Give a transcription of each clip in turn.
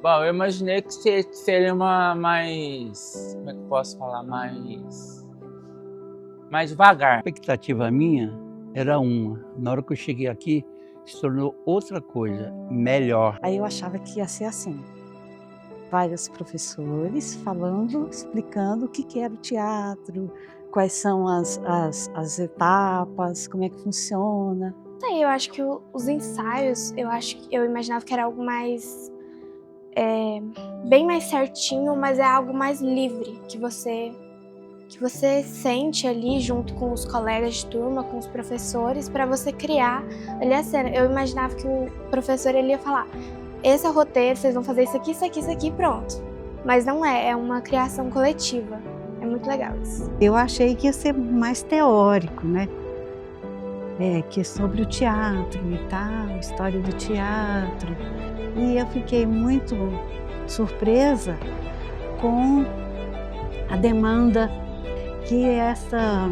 Bom, eu imaginei que seria uma mais... Como é que eu posso falar? Mais devagar. A expectativa minha era uma. Na hora que eu cheguei aqui, se tornou outra coisa, melhor. Aí eu achava que ia ser assim. Vários professores falando, explicando o que era o teatro, quais são as etapas, como é que funciona. Eu acho que os ensaios, eu imaginava que era algo mais, bem mais certinho, mas é algo mais livre, que você sente ali junto com os colegas de turma, com os professores, para você criar ali a cena. Eu imaginava que o professor ele ia falar, esse é o roteiro, vocês vão fazer isso aqui, isso aqui, isso aqui, pronto. Mas não é uma criação coletiva. É muito legal isso. Eu achei que ia ser mais teórico, né? Que é sobre o teatro e tal, história do teatro. E eu fiquei muito surpresa com a demanda que é essa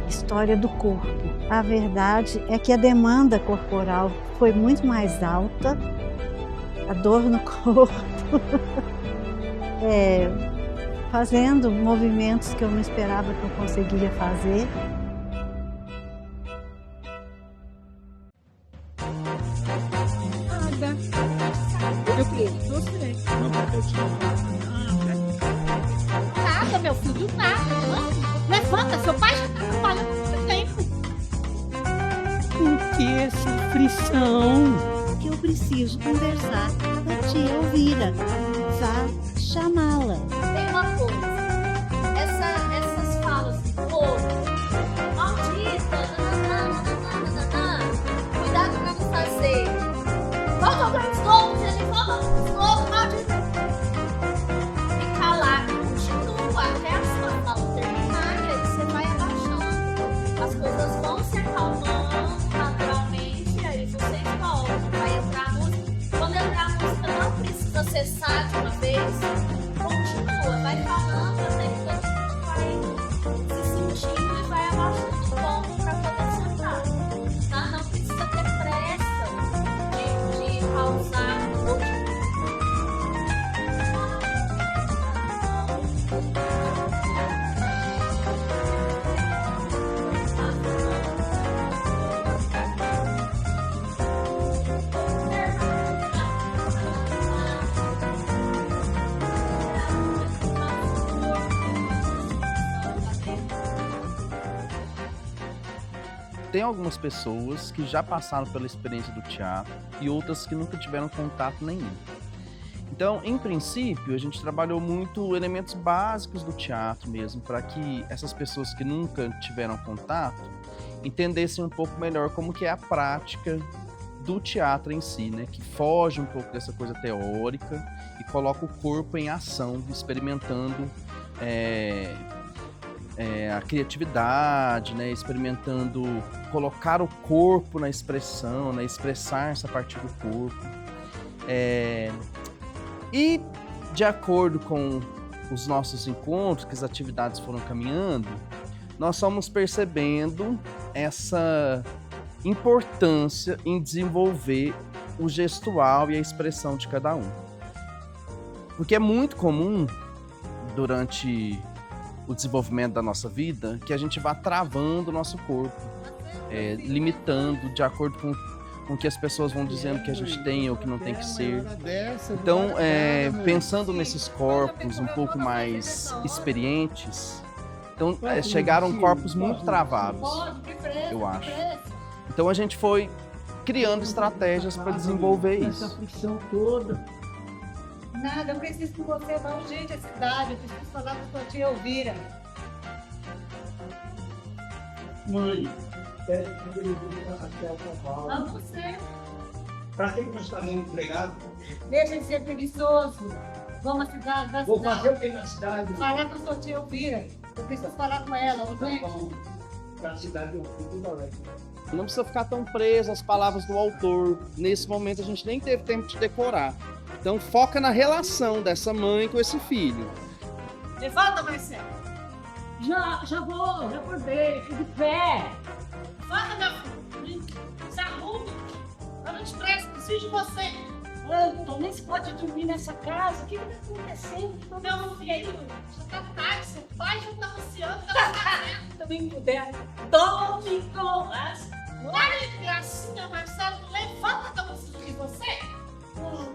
história do corpo. A verdade é que a demanda corporal foi muito mais alta, a dor no corpo, fazendo movimentos que eu não esperava que eu conseguiria fazer. Eu queria você. Nada, meu filho, nada. Levanta, seu pai já está trabalhando há muito tempo. Por que essa aflição? Que eu preciso conversar com a tia Elvira. Vá chamá-la. Tem uma coisa. Essas falas de povo, maldita, nananana, cuidado pra não fazer. Volta ao grande globo, ele volta ao grande globo, maldita. Fica lá, continua até a sua fala terminar, e aí você vai abaixando. As coisas vão se acalmando naturalmente, e aí vocês voltam. Vai entrar a música. Quando entrar a música, não precisa cessar de uma vez. Continua, vai falando até que todo mundo vai se sentindo e vai abaixando o tom para poder sentar. Tá? Não precisa ter pressa de pausar ou de... Tem algumas pessoas que já passaram pela experiência do teatro e outras que nunca tiveram contato nenhum. Então, em princípio, a gente trabalhou muito elementos básicos do teatro mesmo, para que essas pessoas que nunca tiveram contato entendessem um pouco melhor como que é a prática do teatro em si, né? Que foge um pouco dessa coisa teórica e coloca o corpo em ação, experimentando a criatividade, né? Experimentando colocar o corpo na expressão, né? Expressar-se a partir do corpo. E de acordo com os nossos encontros, que as atividades foram caminhando, nós fomos percebendo essa importância em desenvolver o gestual e a expressão de cada um. Porque é muito comum, durante o desenvolvimento da nossa vida, que a gente vá travando o nosso corpo, limitando de acordo com o que as pessoas vão dizendo que a gente tem ou que não tem que ser. Então, pensando nesses corpos um pouco mais experientes, então chegaram corpos muito travados, eu acho. Então a gente foi criando estratégias para desenvolver isso. Essa fricção toda. Nada, eu preciso que você vá urgente à cidade, eu preciso falar com a sua tia Elvira. Mãe, pede que ele vá até o cavalo. A você. Para que nós estamos empregados? Deixa de ser preguiçoso. Vamos à cidade, da Vou cidade. fazer o que na cidade? Falar com a sua tia Elvira. Eu preciso falar com ela, urgente. Para a cidade eu fui tudo além. Não precisa ficar tão preso às palavras do autor. Nesse momento a gente nem teve tempo de decorar. Então foca na relação dessa mãe com esse filho. Levanta, Marcelo. Já vou, já acordei, fico de pé. Levanta, meu filho. Se arrume. Eu não te presto, preciso de você. Antônio, nem se pode dormir nessa casa. O que está acontecendo? Meu filho, já tá tarde, você vai juntar o Luciano, Também puder. Dorme com as... Olha que gracinha, Marcelo, levanta que eu preciso de você.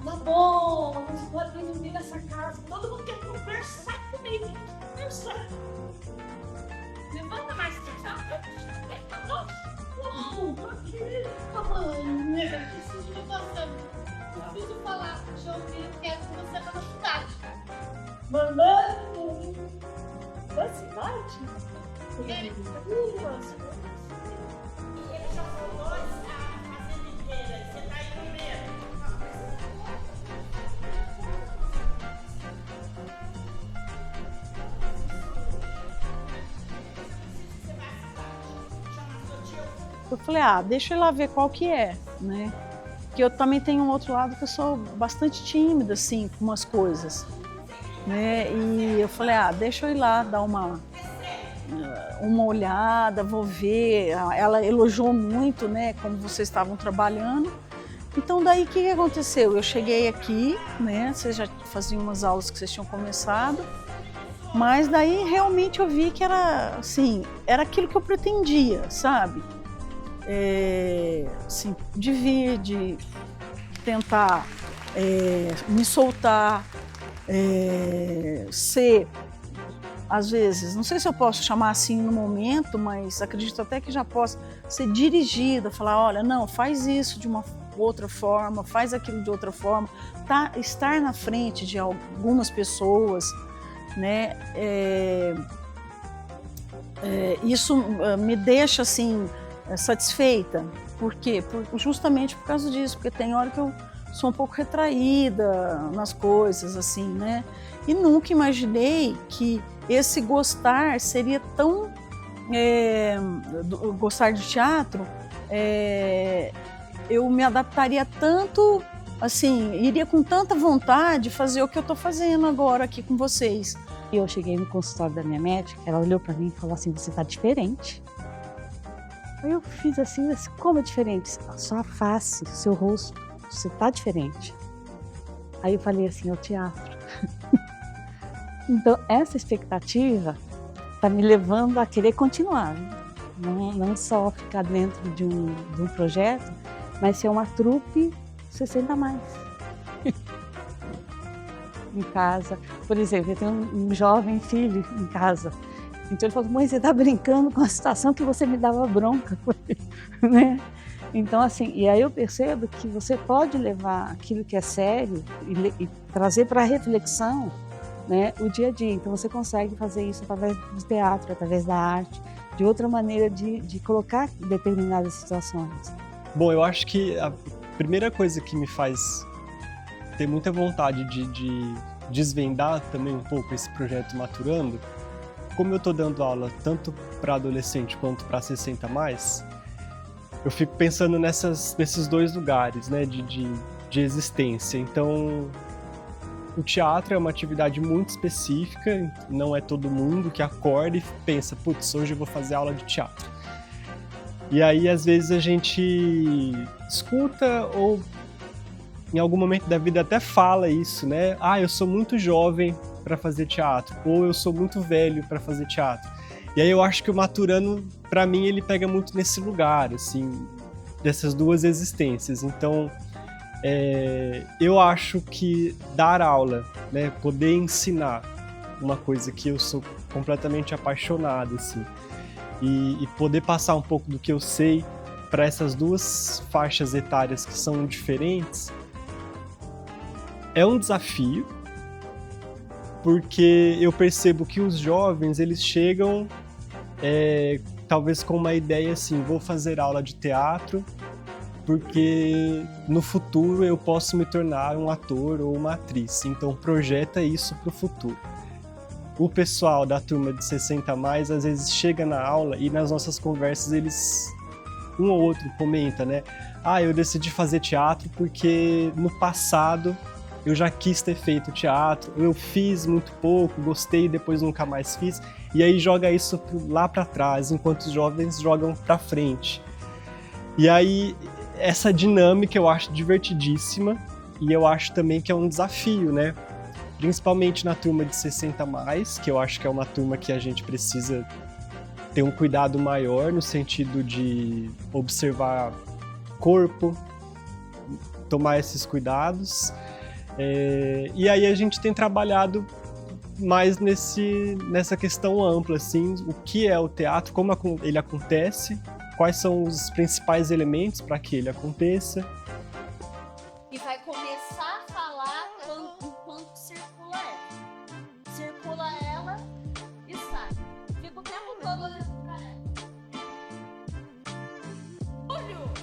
Tá bom, não se pode dormir nessa casa. Todo mundo quer conversar comigo. Conversar. Levanta mais, Não, tô aqui. Mamãe. eu preciso de você. Preciso falar, deixa eu ouvir, quero que você vá na cidade. Mamãe. Da cidade? Eles já foram dois a fazenda inteira, você tá aí primeiro. Eu falei, deixa eu ir lá ver qual que é, né? Porque eu também tenho um outro lado que eu sou bastante tímida, assim, com umas coisas, né? E eu falei, deixa eu ir lá dar uma olhada, vou ver. Ela elogiou muito, né, como vocês estavam trabalhando. Então, daí, o que aconteceu? Eu cheguei aqui, né, vocês já faziam umas aulas que vocês tinham começado, mas daí, realmente, eu vi que era, assim, era aquilo que eu pretendia, sabe? Assim, de vir, de tentar me soltar, ser, às vezes, não sei se eu posso chamar assim no momento, mas acredito até que já posso ser dirigida, falar, olha, não, faz isso de uma outra forma, faz aquilo de outra forma, estar na frente de algumas pessoas, né? Isso me deixa assim satisfeita. Por quê? Justamente por causa disso, porque tem hora que eu sou um pouco retraída nas coisas, assim, né? E nunca imaginei que esse gostar seria tão... gostar de teatro, eu me adaptaria tanto, assim, iria com tanta vontade fazer o que eu estou fazendo agora aqui com vocês. Eu cheguei no consultório da minha médica, ela olhou para mim e falou assim, você está diferente. Aí eu fiz assim, como é diferente? Sua face, seu rosto, você está diferente. Aí eu falei assim, é o teatro. Então, essa expectativa está me levando a querer continuar. Não só ficar dentro de um projeto, mas ser uma trupe 60 a mais. Em casa. Por exemplo, eu tenho um jovem filho em casa. Então ele falou, mãe, você está brincando com a situação que você me dava bronca, né? Então assim, e aí eu percebo que você pode levar aquilo que é sério e trazer para a reflexão, né, o dia a dia. Então você consegue fazer isso através do teatro, através da arte, de outra maneira de colocar determinadas situações. Bom, eu acho que a primeira coisa que me faz ter muita vontade de desvendar também um pouco esse projeto Maturando, como eu estou dando aula tanto para adolescente quanto para 60 a mais, eu fico pensando nesses dois lugares, né, de existência. Então, o teatro é uma atividade muito específica, não é todo mundo que acorda e pensa, putz, hoje eu vou fazer aula de teatro. E aí, às vezes, a gente escuta ou em algum momento da vida até fala isso, né? Eu sou muito jovem para fazer teatro, ou eu sou muito velho para fazer teatro. E aí eu acho que o Maturando, para mim, ele pega muito nesse lugar, assim, dessas duas existências. Então, eu acho que dar aula, né, poder ensinar uma coisa que eu sou completamente apaixonado, assim, e poder passar um pouco do que eu sei para essas duas faixas etárias que são diferentes, é um desafio, porque eu percebo que os jovens, eles chegam talvez com uma ideia assim, vou fazer aula de teatro porque no futuro eu posso me tornar um ator ou uma atriz, então projeta isso para o futuro. O pessoal da turma de 60 a mais, às vezes chega na aula e nas nossas conversas eles, um ou outro comenta, né? Eu decidi fazer teatro porque no passado eu já quis ter feito teatro, eu fiz muito pouco, gostei, depois nunca mais fiz, e aí joga isso lá para trás, enquanto os jovens jogam para frente. E aí, essa dinâmica eu acho divertidíssima, E eu acho também que é um desafio, né? Principalmente na turma de 60+, que eu acho que é uma turma que a gente precisa ter um cuidado maior no sentido de observar corpo, tomar esses cuidados. E aí a gente tem trabalhado mais nessa questão ampla, assim, o que é o teatro, como ele acontece, quais são os principais elementos para que ele aconteça. E vai começar a falar enquanto circula ela. Circula ela e sai. Fica o tempo todo olhando pra ela. Olho!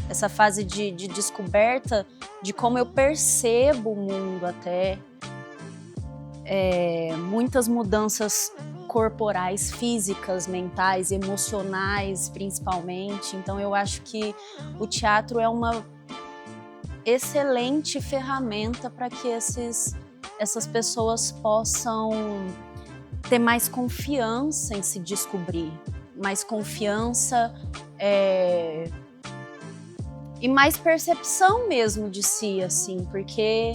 Essa fase de descoberta de como eu percebo o mundo até. Muitas mudanças corporais, físicas, mentais, emocionais, principalmente. Então eu acho que o teatro é uma excelente ferramenta para que essas pessoas possam ter mais confiança em se descobrir, mais confiança e mais percepção mesmo de si, assim, porque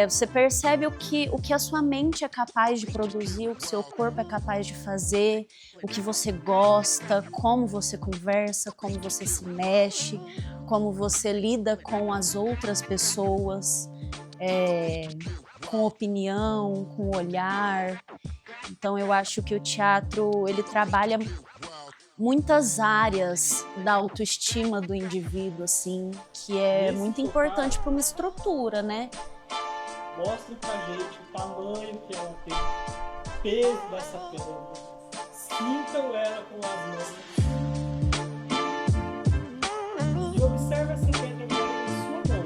você percebe o que a sua mente é capaz de produzir, o que seu corpo é capaz de fazer, o que você gosta, como você conversa, como você se mexe, como você lida com as outras pessoas, com opinião, com olhar. Então eu acho que o teatro, ele trabalha muitas áreas da autoestima do indivíduo, assim, que é muito importante para uma estrutura, né? Mostre pra gente o tamanho que ela tem, o peso dessa pedra. Sintam ela com as mãos. E observe essa pedra agora em sua mão.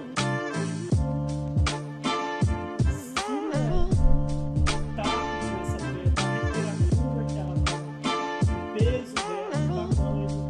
Sinta o tato dessa pedra, a temperatura que ela tem, o peso dela, o tamanho.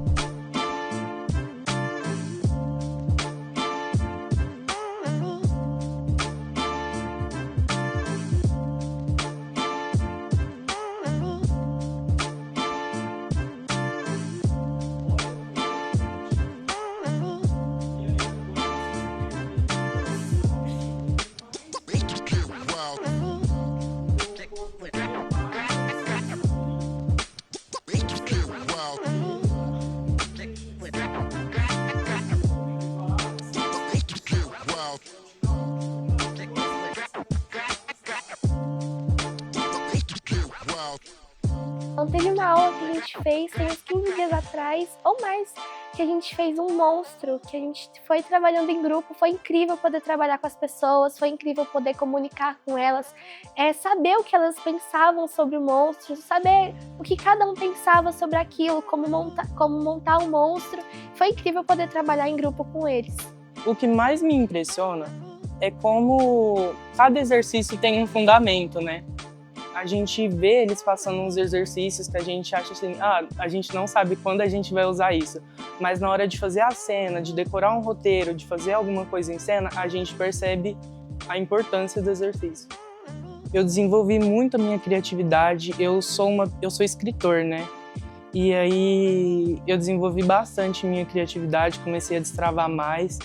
Então, teve uma aula que a gente fez, tem uns 15 dias atrás, ou mais, que a gente fez um monstro, que a gente foi trabalhando em grupo. Foi incrível poder trabalhar com as pessoas, foi incrível poder comunicar com elas, saber o que elas pensavam sobre o monstro, saber o que cada um pensava sobre aquilo, como montar um monstro. Foi incrível poder trabalhar em grupo com eles. O que mais me impressiona é como cada exercício tem um fundamento, né? A gente vê eles passando uns exercícios que a gente acha assim, a gente não sabe quando a gente vai usar isso, mas na hora de fazer a cena, de decorar um roteiro, de fazer alguma coisa em cena, a gente percebe a importância do exercício. Eu desenvolvi muito a minha criatividade, eu sou escritor, né? E aí eu desenvolvi bastante minha criatividade, comecei a destravar mais,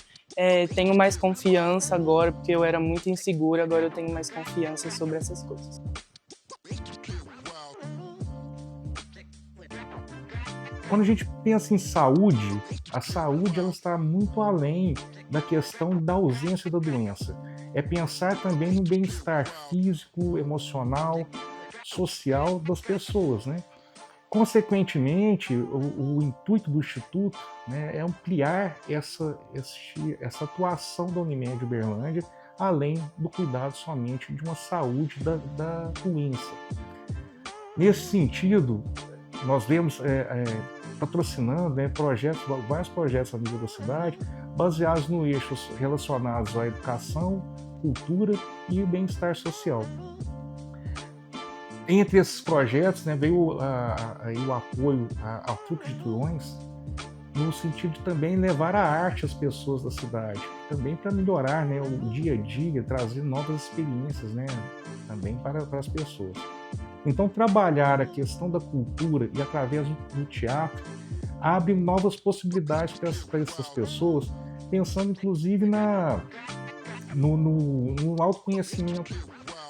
tenho mais confiança agora, porque eu era muito insegura, agora eu tenho mais confiança sobre essas coisas. Quando a gente pensa em saúde, a saúde ela está muito além da questão da ausência da doença. É pensar também no bem-estar físico, emocional, social das pessoas, né? Consequentemente, o intuito do Instituto, né, é ampliar essa atuação da Unimed Uberlândia, além do cuidado somente de uma saúde da doença. Nesse sentido, nós vemos patrocinando, né, vários projetos a nível da cidade, baseados no eixos relacionados à educação, cultura e bem-estar social. Entre esses projetos, né, veio aí o apoio ao Truque de Trilhões, no sentido de também levar a arte às pessoas da cidade, também para melhorar, né, o dia a dia, trazer novas experiências, né, também para as pessoas. Então, trabalhar a questão da cultura e através do teatro abre novas possibilidades para essas pessoas, pensando inclusive no autoconhecimento,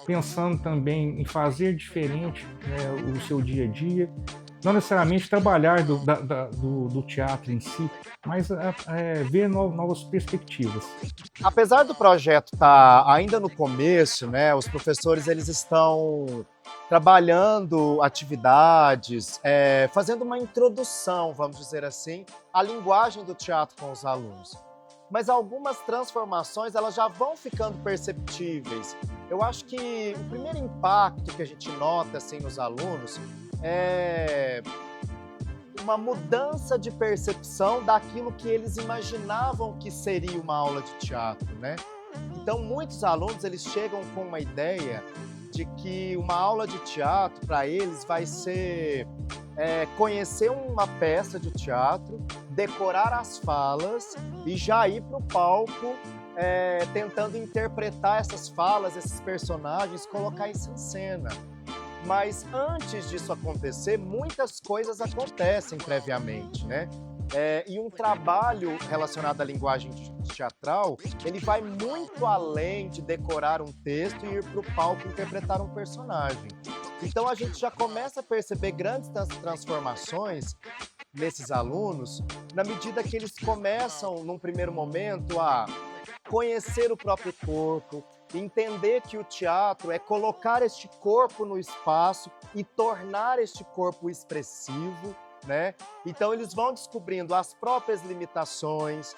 pensando também em fazer diferente, né, o seu dia a dia, não necessariamente trabalhar do teatro em si, mas ver novas perspectivas. Apesar do projeto estar ainda no começo, né, os professores eles estão trabalhando atividades, fazendo uma introdução, vamos dizer assim, à linguagem do teatro com os alunos. Mas algumas transformações elas já vão ficando perceptíveis. Eu acho que o primeiro impacto que a gente nota assim, nos alunos é uma mudança de percepção daquilo que eles imaginavam que seria uma aula de teatro, né? Então, muitos alunos eles chegam com uma ideia de que uma aula de teatro para eles vai ser conhecer uma peça de teatro, decorar as falas e já ir para o palco tentando interpretar essas falas, esses personagens, colocar isso em cena. Mas antes disso acontecer, muitas coisas acontecem previamente, né? E um trabalho relacionado à linguagem teatral, ele vai muito além de decorar um texto e ir para o palco interpretar um personagem. Então a gente já começa a perceber grandes transformações nesses alunos, na medida que eles começam, num primeiro momento, a conhecer o próprio corpo, entender que o teatro é colocar este corpo no espaço e tornar este corpo expressivo, né? Então eles vão descobrindo as próprias limitações,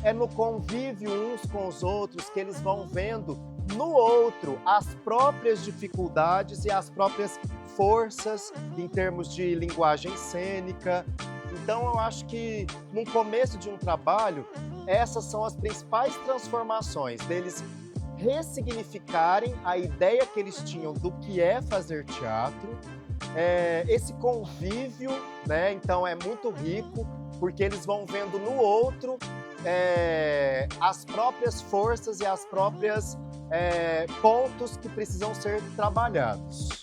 é no convívio uns com os outros que eles vão vendo no outro as próprias dificuldades e as próprias forças em termos de linguagem cênica. Então eu acho que no começo de um trabalho, essas são as principais transformações deles ressignificarem a ideia que eles tinham do que é fazer teatro, esse convívio, né? Então é muito rico, porque eles vão vendo no outro as próprias forças e as próprias pontos que precisam ser trabalhados.